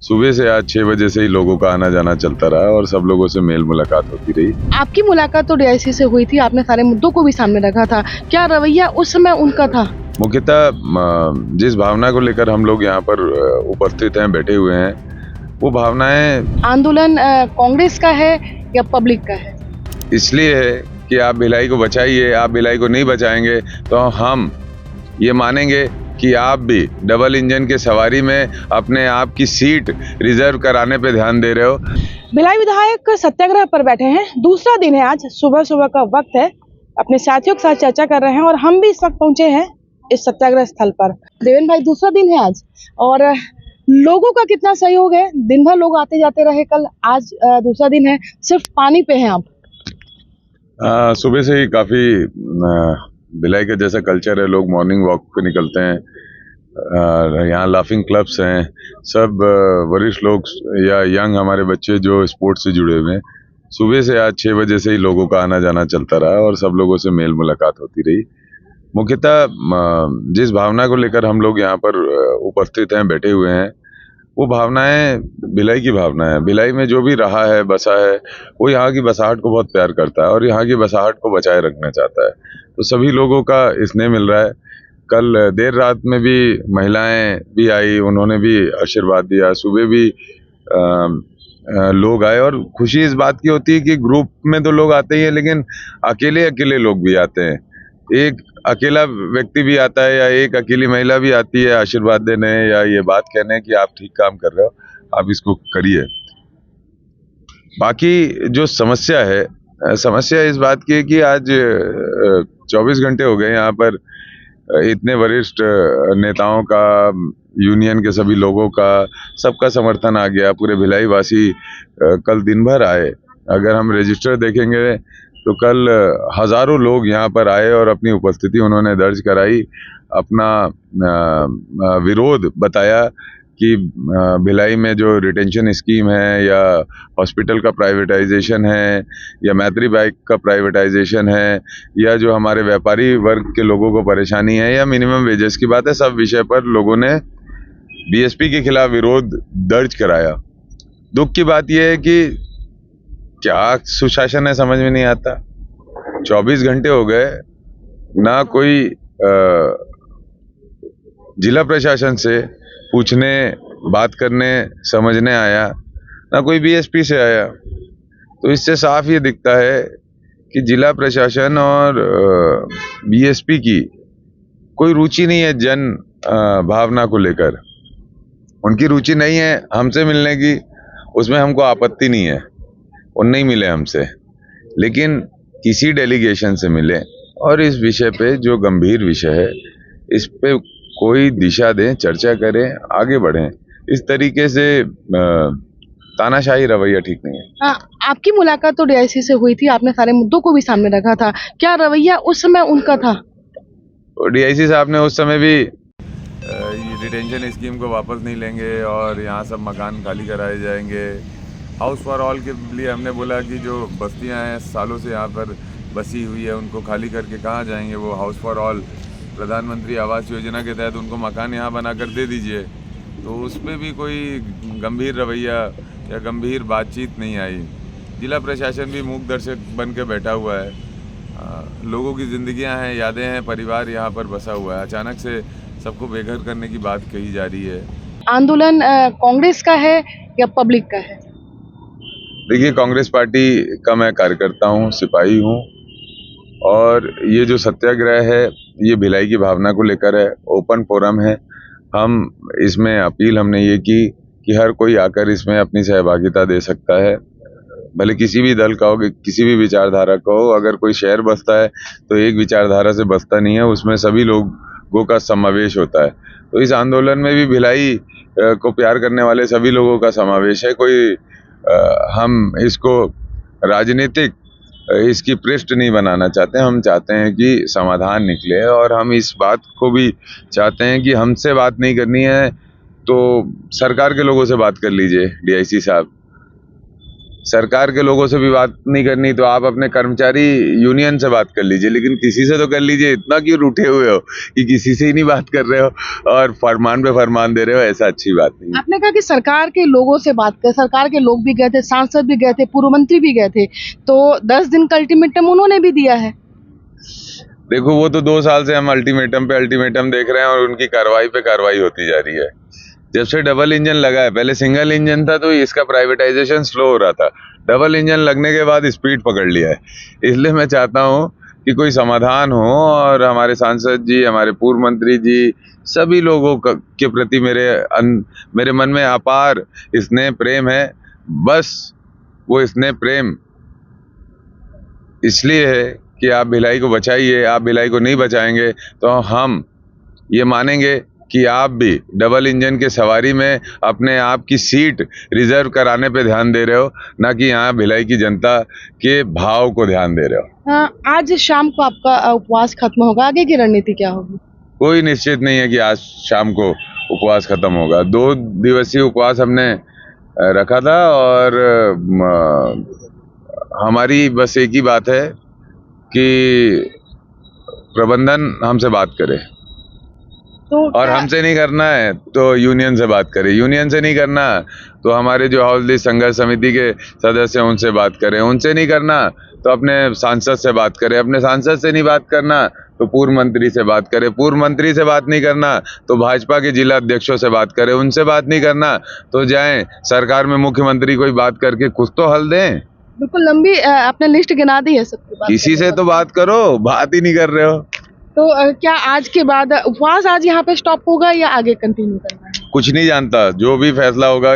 सुबह से आज 6 बजे से ही लोगों का आना जाना चलता रहा और सब लोगों से मेल मुलाकात होती रही। आपकी मुलाकात तो डीआईसी से हुई थी, आपने सारे मुद्दों को भी सामने रखा था, क्या रवैया उस समय उनका था? मुख्यतः जिस भावना को लेकर हम लोग यहाँ पर उपस्थित हैं, बैठे हुए हैं, वो भावनाएं आंदोलन कांग्रेस का है या पब्लिक का है? इसलिए है कि आप भिलाई को बचाइए, आप भिलाई को नहीं बचाएंगे तो हम ये मानेंगे कि आप भी डबल इंजन के सवारी में अपने आप की सीट रिजर्व कराने पे ध्यान दे रहे हो। भिलाई विधायक सत्याग्रह पर बैठे हैं, दूसरा दिन है आज, सुबह सुबह का वक्त है, अपने साथियों के साथ चर्चा कर रहे हैं और हम भी इस वक्त पहुंचे हैं इस सत्याग्रह स्थल पर। देवेंद्र भाई, दूसरा दिन है आज और लोगों का कितना सहयोग है? दिन भर लोग आते जाते रहे कल, आज दूसरा दिन है, सिर्फ पानी पे हैं आप। सुबह से ही काफी भिलाई का जैसा कल्चर है, लोग मॉर्निंग वॉक पे निकलते हैं। यहाँ लाफिंग क्लब्स हैं, सब वरिष्ठ लोग या यंग हमारे बच्चे जो स्पोर्ट्स से जुड़े हुए हैं। सुबह से आज 6 बजे से ही लोगों का आना जाना चलता रहा और सब लोगों से मेल मुलाकात होती रही। मुख्यतः जिस भावना को लेकर हम लोग यहाँ पर उपस्थित हैं, बैठे हुए हैं, वो भावनाएं भिलाई की भावना है। भिलाई में जो भी रहा है, बसा है, वो यहाँ की बसाहट को बहुत प्यार करता है और यहाँ की बसाहट को बचाए रखना चाहता है। तो सभी लोगों का स्नेह मिल रहा है। कल देर रात में भी महिलाएं भी आई, उन्होंने भी आशीर्वाद दिया। सुबह भी लोग आए और खुशी इस बात की होती है कि ग्रुप में तो लोग आते ही हैं, लेकिन अकेले अकेले लोग भी आते हैं। एक अकेला व्यक्ति भी आता है या एक अकेली महिला भी आती है आशीर्वाद देने या ये बात कहने कि आप ठीक काम कर रहे हो, आप इसको करिए। बाकी जो समस्या है, समस्या इस बात की है कि आज 24 घंटे हो गए यहाँ पर इतने वरिष्ठ नेताओं का, यूनियन के सभी लोगों का, सबका समर्थन आ गया। पूरे भिलाई वासी कल दिन भर आए। अगर हम रजिस्टर देखेंगे तो कल हजारों लोग यहाँ पर आए और अपनी उपस्थिति उन्होंने दर्ज कराई, अपना विरोध बताया कि भिलाई में जो रिटेंशन स्कीम है या हॉस्पिटल का प्राइवेटाइजेशन है या मैत्री बाइक का प्राइवेटाइजेशन है या जो हमारे व्यापारी वर्ग के लोगों को परेशानी है या मिनिमम वेजेस की बात है, सब विषय पर लोगों ने बीएसपी के खिलाफ विरोध दर्ज कराया। दुख की बात यह है कि क्या सुशासन है समझ में नहीं आता। 24 घंटे हो गए, ना कोई जिला प्रशासन से पूछने, बात करने, समझने आया, ना कोई बीएसपी से आया। तो इससे साफ ये दिखता है कि जिला प्रशासन और बीएसपी की कोई रुचि नहीं है जन भावना को लेकर। उनकी रुचि नहीं है हमसे मिलने की, उसमें हमको आपत्ति नहीं है, वो नहीं मिले हमसे, लेकिन किसी डेलीगेशन से मिले और इस विषय पे जो गंभीर विषय है इस पे कोई दिशा दें, चर्चा करें, आगे बढ़ें। इस तरीके से तानाशाही रवैया ठीक नहीं है। आपकी मुलाकात तो डीआईसी से हुई थी, आपने सारे मुद्दों को भी सामने रखा था, क्या रवैया उस समय उनका था? तो डीआईसी साहब ने उस समय भी रिटेंशन स्कीम को वापस नहीं लेंगे और यहाँ सब मकान खाली कराए जाएंगे। हाउस फॉर ऑल के लिए हमने बोला कि जो बस्तियाँ हैं सालों से यहाँ पर बसी हुई है, उनको खाली करके कहाँ जाएंगे वो। हाउस फॉर ऑल प्रधानमंत्री आवास योजना के तहत उनको मकान यहाँ बनाकर दे दीजिए। तो उस पर भी कोई गंभीर रवैया या गंभीर बातचीत नहीं आई। जिला प्रशासन भी मूक दर्शक बन के बैठा हुआ है। लोगों की ज़िंदगियाँ हैं, यादें हैं, परिवार यहाँ पर बसा हुआ है। अचानक से सबको बेघर करने की बात कही जा रही है। आंदोलन कांग्रेस का है या पब्लिक का है? देखिए, कांग्रेस पार्टी का मैं कार्यकर्ता हूँ, सिपाही हूँ और ये जो सत्याग्रह है ये भिलाई की भावना को लेकर है। ओपन फोरम है। हम इसमें अपील हमने ये की कि हर कोई आकर इसमें अपनी सहभागिता दे सकता है, भले किसी भी दल का हो, किसी भी विचारधारा का हो। अगर कोई शहर बसता है तो एक विचारधारा से बसता नहीं है, उसमें सभी लोगों का समावेश होता है। तो इस आंदोलन में भी भिलाई को प्यार करने वाले सभी लोगों का समावेश है। कोई हम इसको राजनीतिक इसकी पृष्ठ नहीं बनाना चाहते। हम चाहते हैं कि समाधान निकले और हम इस बात को भी चाहते हैं कि हमसे बात नहीं करनी है तो सरकार के लोगों से बात कर लीजिए। डीआईसी साहब, सरकार के लोगों से भी बात नहीं करनी तो आप अपने कर्मचारी यूनियन से बात कर लीजिए, लेकिन किसी से तो कर लीजिए। इतना क्यों रूठे हुए हो कि किसी से ही नहीं बात कर रहे हो और फरमान पे फरमान दे रहे हो? ऐसा अच्छी बात नहीं है। आपने कहा कि सरकार के लोगों से बात कर, सरकार के लोग भी गए थे, सांसद भी गए थे, पूर्व मंत्री भी गए थे, तो 10 दिन का अल्टीमेटम उन्होंने भी दिया है। देखो, वो तो 2 साल से हम अल्टीमेटम पे अल्टीमेटम देख रहे हैं और उनकी कार्रवाई पे कार्रवाई होती जा रही है। जब से डबल इंजन लगा है, पहले सिंगल इंजन था तो इसका प्राइवेटाइजेशन स्लो हो रहा था, डबल इंजन लगने के बाद स्पीड पकड़ लिया है। इसलिए मैं चाहता हूँ कि कोई समाधान हो और हमारे सांसद जी, हमारे पूर्व मंत्री जी, सभी लोगों के प्रति मेरे मन में अपार स्नेह प्रेम है। बस वो स्नेह प्रेम इसलिए है कि आप भिलाई को बचाइए। आप भिलाई को नहीं बचाएंगे तो हम ये मानेंगे कि आप भी डबल इंजन के सवारी में अपने आप की सीट रिजर्व कराने पे ध्यान दे रहे हो, ना कि यहाँ भिलाई की जनता के भाव को ध्यान दे रहे हो। आज शाम को आपका उपवास खत्म होगा, आगे की रणनीति क्या होगी? कोई निश्चित नहीं है कि आज शाम को उपवास खत्म होगा। 2 दिवसीय उपवास हमने रखा था और हमारी बस एक ही बात है कि प्रबंधन हमसे बात करे, तो और हमसे नहीं करना है तो यूनियन से बात करे, यूनियन से नहीं करना तो हमारे जो हाउस लिस्ट संघर्ष समिति के सदस्य हैं उनसे बात करें, उनसे नहीं करना तो अपने सांसद से बात करें, अपने सांसद से नहीं बात करना तो पूर्व मंत्री से बात करें, पूर्व मंत्री से बात नहीं करना तो भाजपा के जिला अध्यक्षों से बात करें, उनसे बात नहीं करना तो जाएं सरकार में मुख्यमंत्री कोई बात करके कुछ तो हल दें। बिल्कुल लंबी आपने लिस्ट गिना दी है सबकी बात। किसी से तो बात करो, बात ही नहीं कर रहे हो। तो क्या आज के बाद उपवास आज यहाँ पे स्टॉप होगा या आगे कंटिन्यू करना है? कुछ नहीं जानता, जो भी फैसला होगा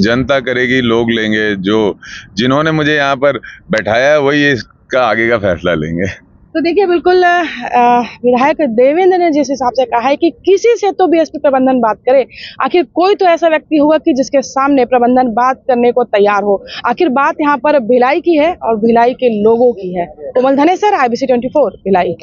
जनता करेगी, लोग लेंगे। जिन्होंने मुझे यहाँ पर बैठाया है वही इसका आगे का फैसला लेंगे। तो देखिए बिल्कुल विधायक देवेंद्र ने जिस हिसाब से कहा है कि किसी से तो बीएसपी प्रबंधन बात करे, आखिर कोई तो ऐसा व्यक्ति होगा कि जिसके सामने प्रबंधन बात करने को तैयार हो। आखिर बात यहाँ पर भिलाई की है और भिलाई के लोगों की है। कोमल धनेसर, IBC 24 भिलाई।